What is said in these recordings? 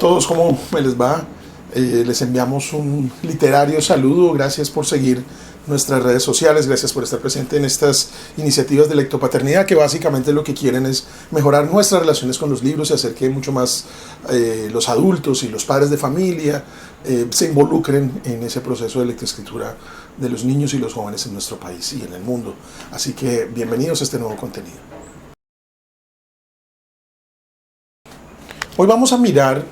todos, ¿cómo me les va? Les enviamos un literario saludo, gracias por seguir nuestras redes sociales, gracias por estar presente en estas iniciativas de lectopaternidad que básicamente lo que quieren es mejorar nuestras relaciones con los libros y hacer que mucho más los adultos y los padres de familia se involucren en ese proceso de lectoescritura de los niños y los jóvenes en nuestro país y en el mundo. Así que bienvenidos a este nuevo contenido. Hoy vamos a mirar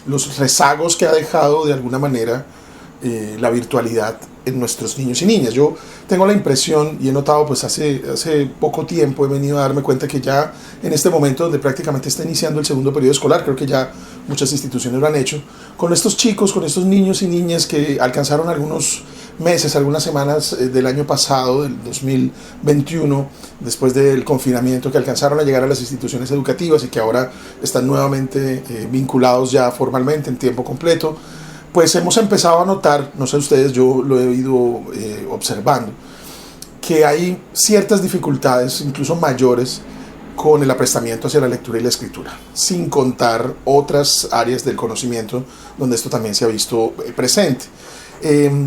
los rezagos que ha dejado de alguna manera la virtualidad en nuestros niños y niñas. Yo tengo la impresión y he notado pues hace poco tiempo he venido a darme cuenta que ya en este momento donde prácticamente está iniciando el segundo periodo escolar, creo que ya muchas instituciones lo han hecho, con estos chicos, con estos niños y niñas que alcanzaron algunos meses, algunas semanas del año pasado, del 2021, después del confinamiento, que alcanzaron a llegar a las instituciones educativas y que ahora están nuevamente vinculados ya formalmente en tiempo completo, pues hemos empezado a notar, no sé ustedes, yo lo he ido observando, que hay ciertas dificultades, incluso mayores, con el aprestamiento hacia la lectura y la escritura, sin contar otras áreas del conocimiento donde esto también se ha visto presente.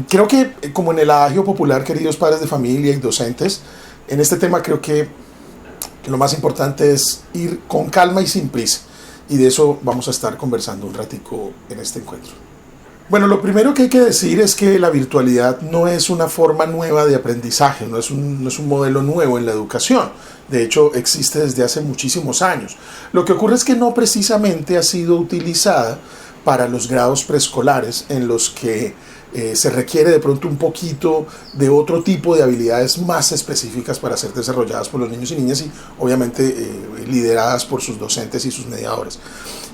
Creo que, como en el adagio popular, queridos padres de familia y docentes, en este tema creo que lo más importante es ir con calma y sin prisa, y de eso vamos a estar conversando un ratico en este encuentro. Bueno, lo primero que hay que decir es que la virtualidad no es una forma nueva de aprendizaje, no es un modelo nuevo en la educación. De hecho, existe desde hace muchísimos años. Lo que ocurre es que no precisamente ha sido utilizada para los grados preescolares en los que se requiere de pronto un poquito de otro tipo de habilidades más específicas para ser desarrolladas por los niños y niñas y obviamente lideradas por sus docentes y sus mediadores,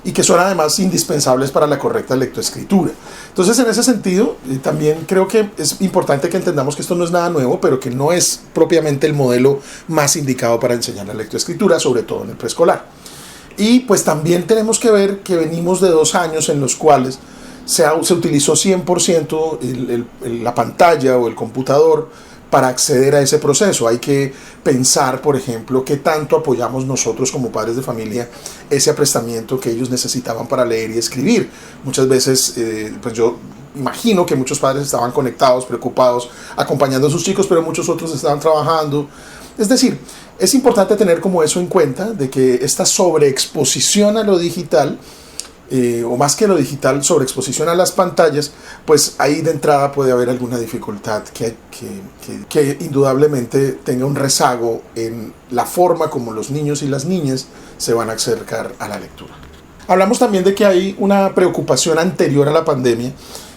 y que son además indispensables para la correcta lectoescritura. Entonces, en ese sentido, también creo que es importante que entendamos que esto no es nada nuevo, pero que no es propiamente el modelo más indicado para enseñar la lectoescritura, sobre todo en el preescolar. Y pues también tenemos que ver que venimos de 2 años en los cuales se utilizó 100% la pantalla o el computador para acceder a ese proceso. Hay que pensar, por ejemplo, qué tanto apoyamos nosotros como padres de familia ese aprestamiento que ellos necesitaban para leer y escribir. Muchas veces, pues yo imagino que muchos padres estaban conectados, preocupados, acompañando a sus chicos, pero muchos otros estaban trabajando. Es decir, es importante tener como eso en cuenta, de que esta sobreexposición a lo digital, o más que lo digital, sobreexposición a las pantallas, pues ahí de entrada puede haber alguna dificultad que indudablemente tenga un rezago en la forma como los niños y las niñas se van a acercar a la lectura. Hablamos también de que hay una preocupación anterior a la pandemia,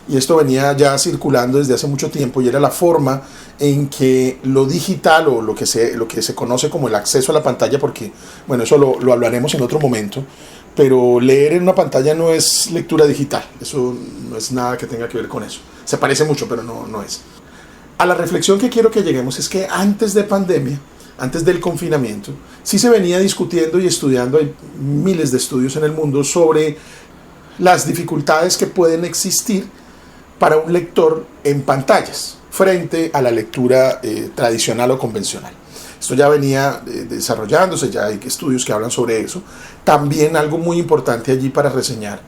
y esto venía ya circulando desde hace mucho tiempo, y era la forma en que lo digital o lo que se conoce como el acceso a la pantalla, porque bueno, eso lo hablaremos en otro momento, pero leer en una pantalla no es lectura digital, eso no es nada que tenga que ver con eso. Se parece mucho, pero no es. A la reflexión que quiero que lleguemos es que antes de pandemia, antes del confinamiento, sí se venía discutiendo y estudiando, hay miles de estudios en el mundo sobre las dificultades que pueden existir para un lector en pantallas frente a la lectura tradicional o convencional. Esto ya venía desarrollándose, ya hay estudios que hablan sobre eso. También algo muy importante allí para reseñar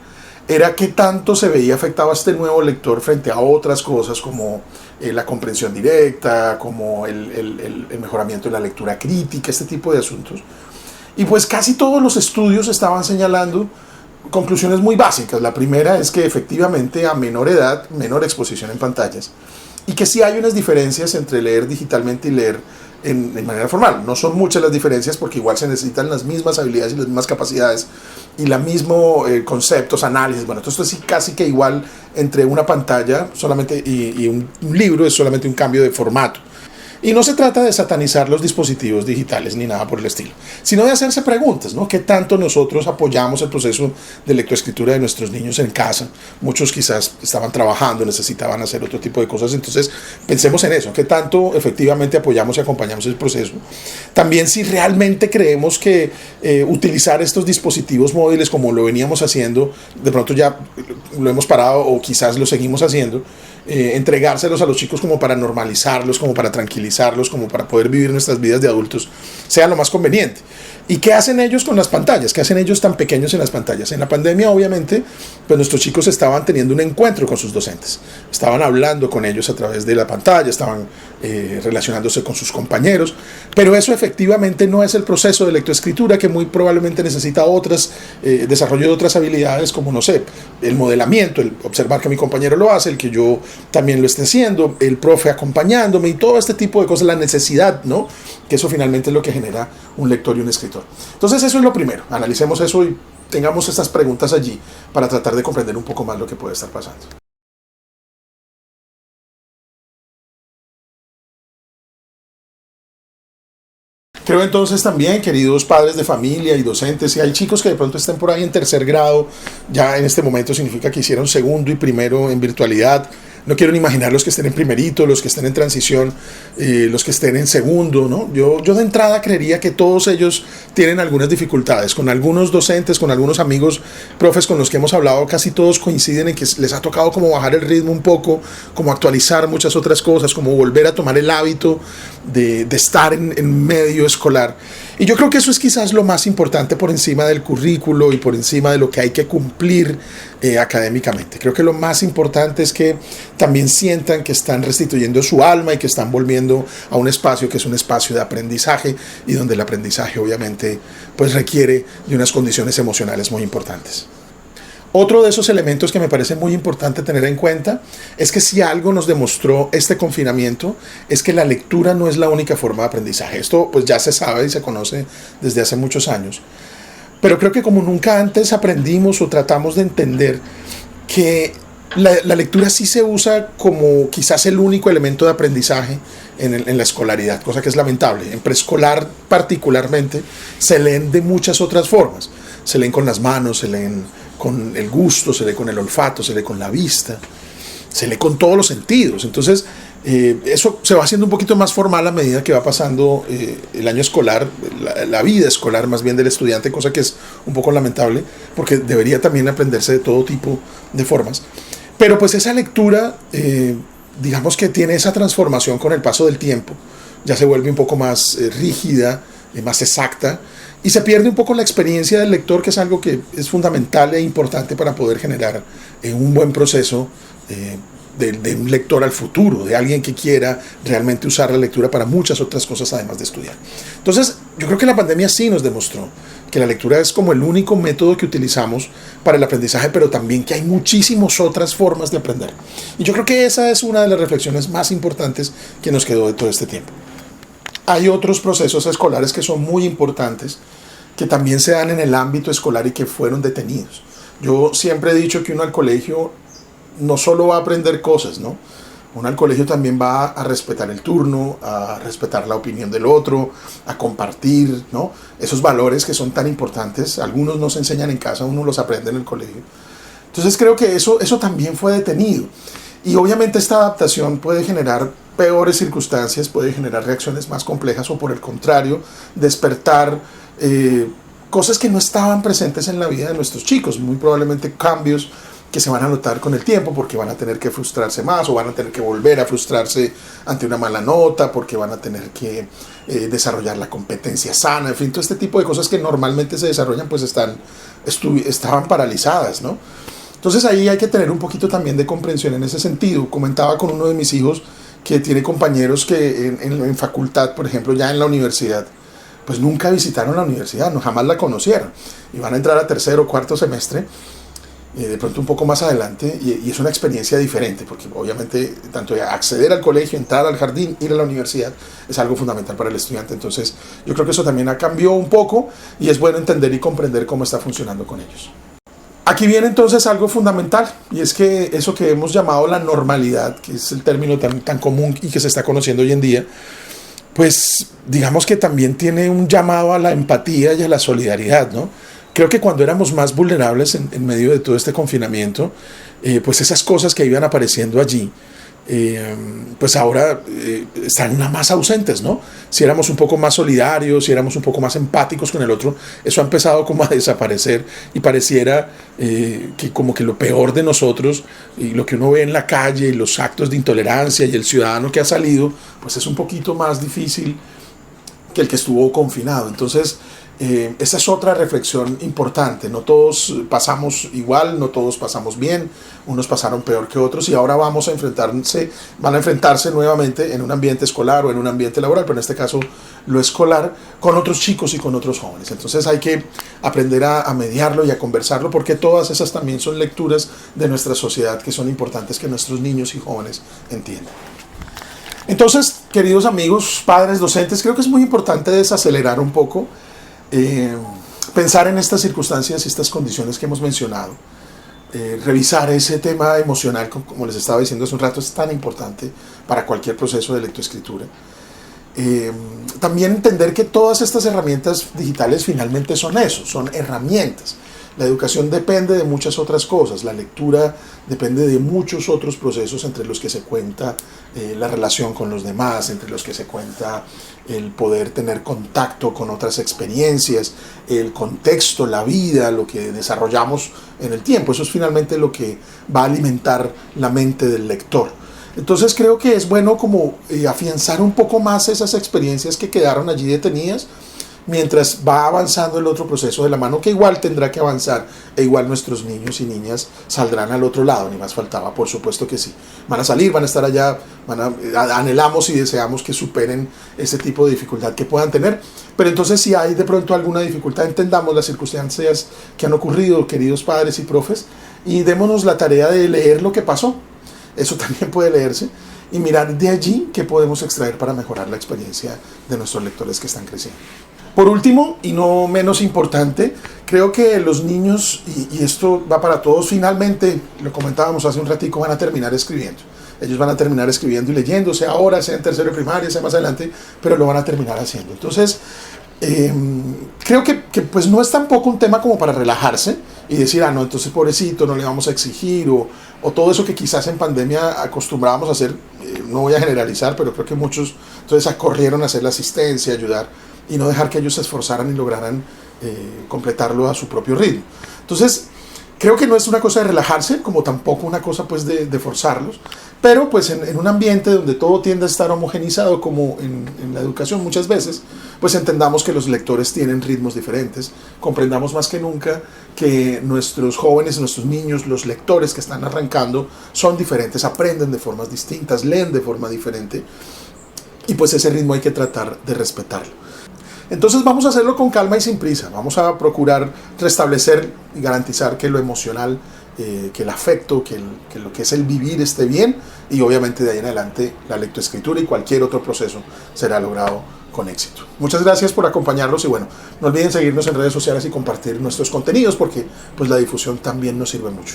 era qué tanto se veía afectado a este nuevo lector frente a otras cosas como la comprensión directa, como el mejoramiento de la lectura crítica, este tipo de asuntos. Y pues casi todos los estudios estaban señalando conclusiones muy básicas. La primera es que efectivamente a menor edad, menor exposición en pantallas, y que sí hay unas diferencias entre leer digitalmente y leer en manera formal. No son muchas las diferencias porque igual se necesitan las mismas habilidades y las mismas capacidades y los mismos conceptos, análisis. Bueno, esto es casi que igual entre una pantalla solamente y un libro, es solamente un cambio de formato. Y no se trata de satanizar los dispositivos digitales ni nada por el estilo, sino de hacerse preguntas, ¿no? ¿Qué tanto nosotros apoyamos el proceso de lectoescritura de nuestros niños en casa? Muchos quizás estaban trabajando, necesitaban hacer otro tipo de cosas, entonces pensemos en eso, ¿qué tanto efectivamente apoyamos y acompañamos el proceso? También si realmente creemos que utilizar estos dispositivos móviles como lo veníamos haciendo, de pronto ya lo hemos parado o quizás lo seguimos haciendo, entregárselos a los chicos como para normalizarlos, como para tranquilizarlos, utilizarlos como para poder vivir nuestras vidas de adultos sea lo más conveniente. ¿Y qué hacen ellos con las pantallas? ¿Qué hacen ellos tan pequeños en las pantallas? En la pandemia, obviamente, pues nuestros chicos estaban teniendo un encuentro con sus docentes. Estaban hablando con ellos a través de la pantalla, estaban relacionándose con sus compañeros, pero eso efectivamente no es el proceso de lectoescritura, que muy probablemente necesita desarrollo de otras habilidades, como, no sé, el modelamiento, el observar que mi compañero lo hace, el que yo también lo esté haciendo, el profe acompañándome y todo este tipo de cosas, la necesidad, ¿no? Que eso finalmente es lo que genera un lector y un escritor. Entonces eso es lo primero, analicemos eso y tengamos estas preguntas allí para tratar de comprender un poco más lo que puede estar pasando. Creo entonces también, queridos padres de familia y docentes, si hay chicos que de pronto estén por ahí en tercer grado, ya en este momento significa que hicieron segundo y primero en virtualidad. No quiero ni imaginar los que estén en primerito, los que estén en transición, los que estén en segundo, ¿no? Yo de entrada creería que todos ellos tienen algunas dificultades. Con algunos docentes, con algunos amigos, profes con los que hemos hablado, casi todos coinciden en que les ha tocado como bajar el ritmo un poco, como actualizar muchas otras cosas, como volver a tomar el hábito de estar en medio escolar. Y yo creo que eso es quizás lo más importante por encima del currículo y por encima de lo que hay que cumplir académicamente. Creo que lo más importante es que también sientan que están restituyendo su alma y que están volviendo a un espacio que es un espacio de aprendizaje y donde el aprendizaje obviamente pues requiere de unas condiciones emocionales muy importantes. Otro de esos elementos que me parece muy importante tener en cuenta es que si algo nos demostró este confinamiento es que la lectura no es la única forma de aprendizaje. Esto pues ya se sabe y se conoce desde hace muchos años. Pero creo que como nunca antes aprendimos o tratamos de entender que la lectura sí se usa como quizás el único elemento de aprendizaje en la escolaridad, cosa que es lamentable. En preescolar particularmente se leen de muchas otras formas. Se leen con las manos, se leen con el gusto, se lee con el olfato, se lee con la vista, se lee con todos los sentidos. Entonces eso se va haciendo un poquito más formal a medida que va pasando el año escolar, la vida escolar más bien del estudiante, cosa que es un poco lamentable porque debería también aprenderse de todo tipo de formas. Pero pues esa lectura, digamos que tiene esa transformación con el paso del tiempo, ya se vuelve un poco más rígida, más exacta, y se pierde un poco la experiencia del lector, que es algo que es fundamental e importante para poder generar un buen proceso de un lector al futuro, de alguien que quiera realmente usar la lectura para muchas otras cosas además de estudiar. Entonces, yo creo que la pandemia sí nos demostró que la lectura es como el único método que utilizamos para el aprendizaje, pero también que hay muchísimas otras formas de aprender. Y yo creo que esa es una de las reflexiones más importantes que nos quedó de todo este tiempo. Hay otros procesos escolares que son muy importantes, que también se dan en el ámbito escolar y que fueron detenidos. Yo siempre he dicho que uno al colegio no solo va a aprender cosas, ¿no? Uno al colegio también va a respetar el turno, a respetar la opinión del otro, a compartir, ¿no? Esos valores que son tan importantes, algunos no se enseñan en casa, uno los aprende en el colegio. Entonces creo que eso también fue detenido. Y obviamente esta adaptación puede generar peores circunstancias, puede generar reacciones más complejas o por el contrario, despertar cosas que no estaban presentes en la vida de nuestros chicos, muy probablemente cambios que se van a notar con el tiempo porque van a tener que frustrarse más o van a tener que volver a frustrarse ante una mala nota porque van a tener que desarrollar la competencia sana, en fin, todo este tipo de cosas que normalmente se desarrollan pues estaban paralizadas, ¿no? Entonces ahí hay que tener un poquito también de comprensión en ese sentido. Comentaba con uno de mis hijos que tiene compañeros que en facultad, por ejemplo, ya en la universidad, pues nunca visitaron la universidad, no, jamás la conocieron. Y van a entrar a tercero o cuarto semestre, de pronto un poco más adelante, y es una experiencia diferente, porque obviamente tanto acceder al colegio, entrar al jardín, ir a la universidad, es algo fundamental para el estudiante. Entonces yo creo que eso también cambió un poco y es bueno entender y comprender cómo está funcionando con ellos. Aquí viene entonces algo fundamental, y es que eso que hemos llamado la normalidad, que es el término tan común y que se está conociendo hoy en día, pues digamos que también tiene un llamado a la empatía y a la solidaridad, ¿no? Creo que cuando éramos más vulnerables en medio de todo este confinamiento, pues esas cosas que iban apareciendo allí, pues ahora están más ausentes, ¿no? Si éramos un poco más solidarios, si éramos un poco más empáticos con el otro, eso ha empezado como a desaparecer y pareciera que como que lo peor de nosotros y lo que uno ve en la calle y los actos de intolerancia y el ciudadano que ha salido, pues es un poquito más difícil que el que estuvo confinado. Entonces, esa es otra reflexión importante. No todos pasamos igual, no todos pasamos bien, unos pasaron peor que otros y ahora van a enfrentarse nuevamente en un ambiente escolar o en un ambiente laboral, pero en este caso lo escolar, con otros chicos y con otros jóvenes. Entonces hay que aprender a mediarlo y a conversarlo, porque todas esas también son lecturas de nuestra sociedad que son importantes que nuestros niños y jóvenes entiendan. Entonces, queridos amigos, padres, docentes, creo que es muy importante desacelerar un poco, pensar en estas circunstancias y estas condiciones que hemos mencionado, revisar ese tema emocional, como les estaba diciendo hace un rato, es tan importante para cualquier proceso de lectoescritura. También entender que todas estas herramientas digitales finalmente son eso, son herramientas. La educación depende de muchas otras cosas, la lectura depende de muchos otros procesos, entre los que se cuenta la relación con los demás, entre los que se cuenta el poder tener contacto con otras experiencias, el contexto, la vida, lo que desarrollamos en el tiempo. Eso es finalmente lo que va a alimentar la mente del lector. Entonces creo que es bueno como afianzar un poco más esas experiencias que quedaron allí detenidas, mientras va avanzando el otro proceso de la mano, que igual tendrá que avanzar, e igual nuestros niños y niñas saldrán al otro lado, ni más faltaba, por supuesto que sí. Van a salir, van a estar allá, anhelamos y deseamos que superen ese tipo de dificultad que puedan tener, pero entonces si hay de pronto alguna dificultad, entendamos las circunstancias que han ocurrido, queridos padres y profes, y démonos la tarea de leer lo que pasó. Eso también puede leerse, y mirar de allí qué podemos extraer para mejorar la experiencia de nuestros lectores que están creciendo. Por último, y no menos importante, creo que los niños, y esto va para todos, finalmente, lo comentábamos hace un ratico, van a terminar escribiendo. Ellos van a terminar escribiendo y leyendo, sea ahora, sea en tercero de primaria, sea más adelante, pero lo van a terminar haciendo. Entonces, creo que pues no es tampoco un tema como para relajarse y decir, no, entonces pobrecito, no le vamos a exigir, o todo eso que quizás en pandemia acostumbrábamos a hacer, no voy a generalizar, pero creo que muchos entonces corrieron a hacer la asistencia, ayudar, y no dejar que ellos se esforzaran y lograran completarlo a su propio ritmo. Entonces, creo que no es una cosa de relajarse, como tampoco una cosa pues de forzarlos, pero pues en un ambiente donde todo tiende a estar homogenizado, como en la educación muchas veces, pues entendamos que los lectores tienen ritmos diferentes, comprendamos más que nunca que nuestros jóvenes, nuestros niños, los lectores que están arrancando son diferentes, aprenden de formas distintas, leen de forma diferente, y pues ese ritmo hay que tratar de respetarlo. Entonces vamos a hacerlo con calma y sin prisa, vamos a procurar restablecer y garantizar que lo emocional, que el afecto, que lo que es el vivir esté bien, y obviamente de ahí en adelante la lectoescritura y cualquier otro proceso será logrado con éxito. Muchas gracias por acompañarnos, y bueno, no olviden seguirnos en redes sociales y compartir nuestros contenidos, porque pues la difusión también nos sirve mucho.